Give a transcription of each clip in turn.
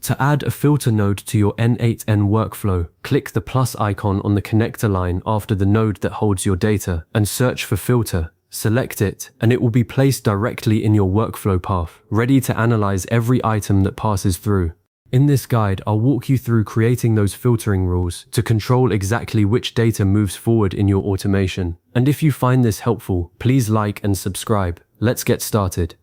To add a filter node to your n8n workflow, click the plus icon on the connector line after the node that holds your data and search for filter. Select it, and it will be placed directly in your workflow path, ready to analyze every item that passes through. In this guide, I'll walk you through creating those filtering rules to control exactly which data moves forward in your automation. And if you find this helpful, please like and subscribe. Let's get started.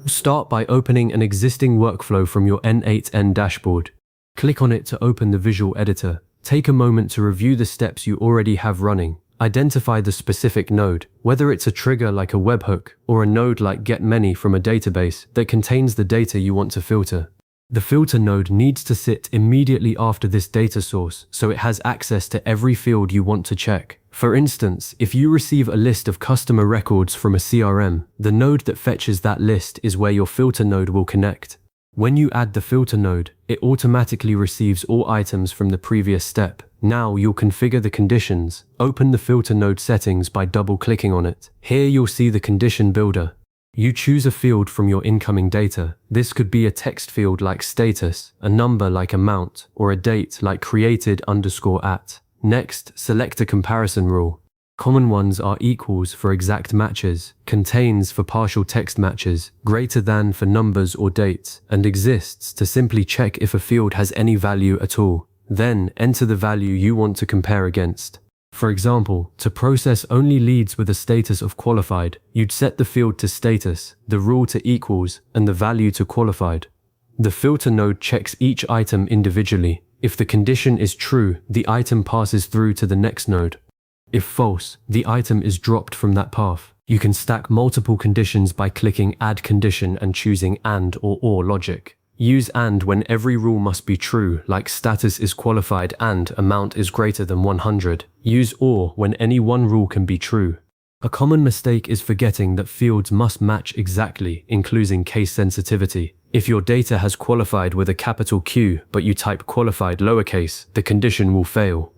Start by opening an existing workflow from your n8n dashboard. Click on it to open the visual editor. Take a moment to review the steps you already have running. Identify the specific node, whether it's a trigger like a webhook or a node like getMany from a database that contains the data you want to filter. The filter node needs to sit immediately after this data source so it has access to every field you want to check. For instance, if you receive a list of customer records from a CRM, the node that fetches that list is where your filter node will connect. When you add the filter node, it automatically receives all items from the previous step. Now you'll configure the conditions. Open the filter node settings by double-clicking on it. Here you'll see the condition builder. You choose a field from your incoming data. This could be a text field like status, a number like amount, or a date like created_at. Next, select a comparison rule. Common ones are equals for exact matches, contains for partial text matches, greater than for numbers or dates, and exists to simply check if a field has any value at all. Then, enter the value you want to compare against. For example, to process only leads with a status of qualified, you'd set the field to status, the rule to equals, and the value to qualified. The filter node checks each item individually. If the condition is true, the item passes through to the next node. If false, the item is dropped from that path. You can stack multiple conditions by clicking Add Condition and choosing AND or logic. Use AND when every rule must be true, like status is qualified and amount is greater than 100. Use OR when any one rule can be true. A common mistake is forgetting that fields must match exactly, including case sensitivity. If your data has qualified with a capital Q, but you type qualified lowercase, the condition will fail.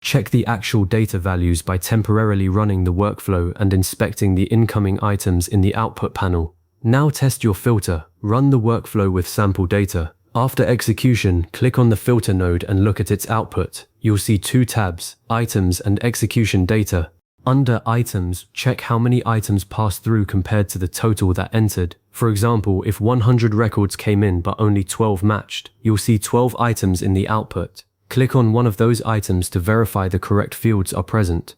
Check the actual data values by temporarily running the workflow and inspecting the incoming items in the output panel. Now test your filter. Run the workflow with sample data. After execution, click on the filter node and look at its output. You'll see two tabs, Items and Execution Data. Under Items, check how many items passed through compared to the total that entered. For example, if 100 records came in but only 12 matched, you'll see 12 items in the output. Click on one of those items to verify the correct fields are present.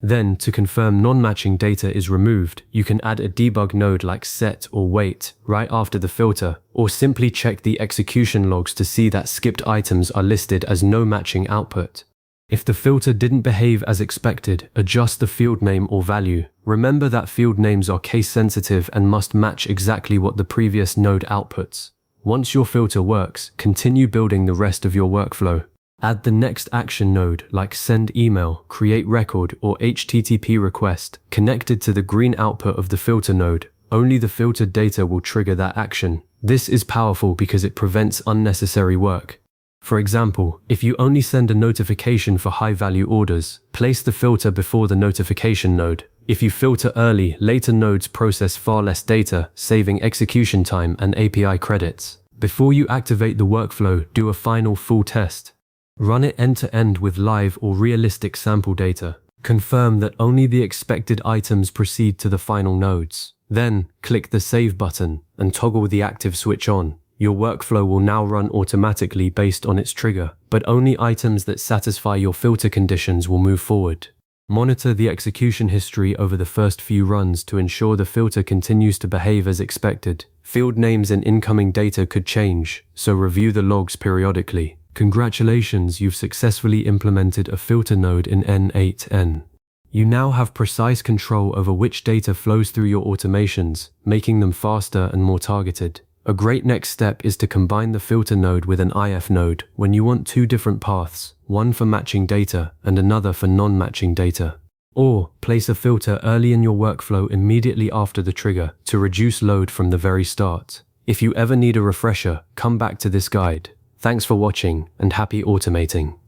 Then, to confirm non-matching data is removed, you can add a debug node like set or wait right after the filter, or simply check the execution logs to see that skipped items are listed as no matching output. If the filter didn't behave as expected, adjust the field name or value. Remember that field names are case sensitive and must match exactly what the previous node outputs. Once your filter works, continue building the rest of your workflow. Add the next action node like send email, create record, or HTTP request connected to the green output of the filter node. Only the filtered data will trigger that action. This is powerful because it prevents unnecessary work. For example, if you only send a notification for high-value orders, place the filter before the notification node. If you filter early, later nodes process far less data, saving execution time and API credits. Before you activate the workflow, do a final full test. Run it end-to-end with live or realistic sample data. Confirm that only the expected items proceed to the final nodes. Then, click the Save button and toggle the active switch on. Your workflow will now run automatically based on its trigger, but only items that satisfy your filter conditions will move forward. Monitor the execution history over the first few runs to ensure the filter continues to behave as expected. Field names and incoming data could change, so review the logs periodically. Congratulations, you've successfully implemented a filter node in n8n. You now have precise control over which data flows through your automations, making them faster and more targeted. A great next step is to combine the filter node with an IF node when you want two different paths, one for matching data and another for non-matching data. Or place a filter early in your workflow immediately after the trigger to reduce load from the very start. If you ever need a refresher, come back to this guide. Thanks for watching and happy automating.